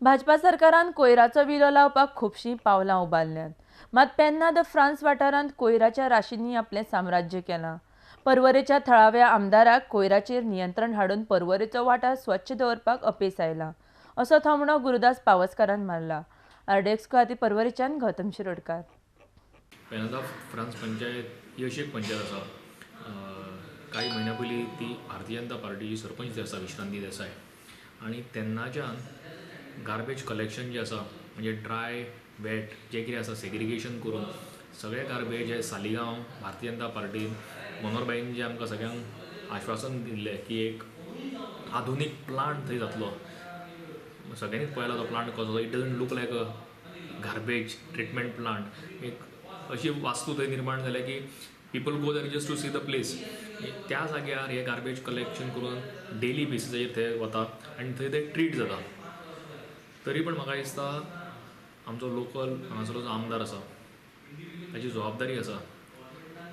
भाजपा सरकारान कोयराचो विलो लावपाक खुबशीं पावलां उबारल्यात. मात पेन्ना द फ्रांस वाठारांत कोयराच्या राशींनी आपलें साम्राज्य केलां. पर्वरेच्या थळाव्या आमदाराक कोयराचेर नियंत्रण हाडून पर्वरेचो वाठार स्वच्छ दवरपाक अपेस आयला, असो थोमणो गुरुदास पावसकारान मारला. आरडीएक्स खातीर पर्वरेच्यान गौतम शिरोडकार. पेन्ना द फ्रांस पंचायत ही अशी एक पंचायत आसा. काही महिन्या पयलीं ती भारतीय जनता पार्टीची सरपंच जी आसा विश्रांती देसाय, आनी तेन्नाच्यान गार्बेज कलेक्शन जें आसा म्हणजे ड्राय वेट जें कितें आसा सेग्रिगेशन करून सगळें गार्बेज हे सालिगांव भारतीय जनता पार्टीन मनोहरबाईन जें आमकां सगळ्यांक आश्वासन दिल्लें की एक आधुनीक प्लांट थंय जातलो. सगळ्यांनीच पळयला तो प्लांट कसो. It doesn't look like a garbage treatment plant. एक अशी वास्तू थंय निर्माण जाल्या की people go there just to see the place. त्या जाग्यार हे गार्बेज कलेक्शन करून डेली बेसिसाचेर थंय वता आनी थंय ते ट्रीट जाता. तरी पण म्हाका दिसता आमचो लोकल हांगासरलो जो आमदार आसा ताची जबाबदारी आसा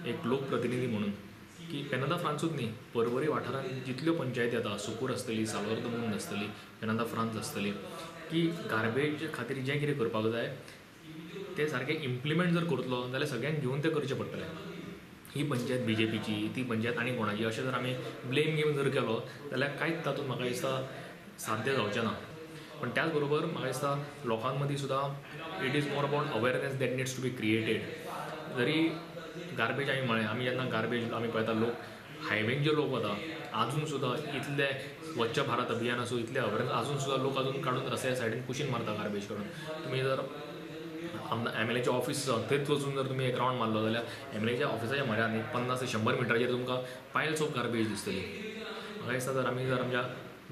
एक लोकप्रतिनिधी म्हणून की पेन्ना द फ्रांसूच न्ही, पर्वरी वाठारांत जितल्यो पंचायती आतां सुकूर आसतली, साल्वार द मुंद आसतली, पेन्ना द फ्रांस आसतली, की गार्बेज खातीर जें कितें करपाक जाय तें सारकें इम्प्लिमेंट जर करतलो जाल्यार सगळ्यांक घेवन तें करचें पडटलें. ही पंचायत बीजेपीची, ती पंचायत आनी कोणाची अशें जर आमी ब्लेम गेम जर केलो जाल्यार कांयच तातूंत म्हाका दिसता साध्य जावचें ना. पण त्याच बरोबर म्हाका दिसता लोकां मदीं सुद्दां it is more about awareness that needs to be created. जरी गार्बेज आमी म्हळें, आमी जेन्ना गार्बेज आमी पळयता लोक हायवेन जे लोक वता आजून सुद्दां इतले स्वच्छ भारत अभियान आसूं, इतले अवेरनेस आजून सुद्दां लोक आजून काडून रस्त्याच्या सायडीन कुशीन मारता गार्बेज काडून. तुमी जर एमएलएचें ऑफीस आसा थंयच वचून जर तुमी एक रावंड मारलो जाल्यार एमएलएच्या ऑफिसाच्या म्हऱ्यांत 50 ते 100 मिटराचेर तुमकां पायल्स ऑफ गार्बेज दिसतली. म्हाका दिसता जर आमी आमच्या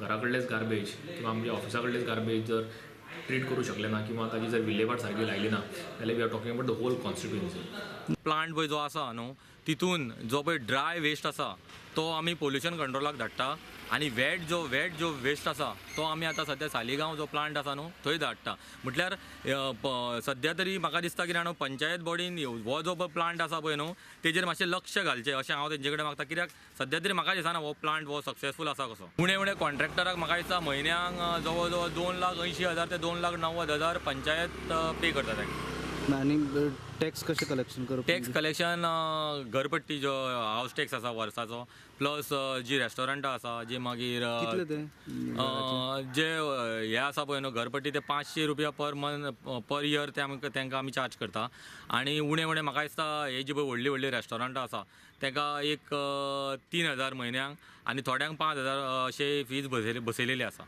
घरा कडलेच गार्बेज किंवा आमच्या ऑफिसा कडलेच गार्बेज जर ट्रीट करूं शकले ना किंवा ताची जर विलेवाट सारकी लायली ना जाल्यार we are talking about the whole constituency. Plant पळय जो आसा न्हू तितून जो पळय ड्राय वेस्ट आसा तो आमी पोल्युशन कंट्रोलाक धाडटा आनी वेट जो वेस्ट आसा तो आमी आतां सद्या सालिगांव जो प्लांट आसा न्हू थंय धाडटा. म्हटल्यार सद्या तरी म्हाका दिसता की जाणा पंचायत बॉडीन हो जो प्लांट आसा पळय न्हू तेजेर मातशें लक्ष घालचें अशें हांव तेंचे कडेन मागता. कित्याक सद्या तरी म्हाका दिसना हो प्लांट हो सक्सेसफूल आसा कसो. उणे कॉन्ट्रॅक्टराक म्हाका दिसता म्हयन्याक जवळ जवळ 2,80,000 ते 2,90,000 पंचायत पे करता ताका. आनी टॅक्स कशें कलेक्शन करप? टॅक्स कलेक्शन घरपट्टी जो हावस टॅक्स आसा वर्साचो प्लस जी रेस्टॉरंटां आसा जी मागीर कितले ते जे हे आसा पळय न्हू घरपट्टी ते 500 रुपया पर इयर तांकां आमी चार्ज करता. आनी उणे म्हाका दिसता हे जी पळय व्हडली रेस्टॉरंटां आसा ताका एक 3,000 म्हयन्याक आनी थोड्यांक 5,000 अशे फीज बसयलेली आसा.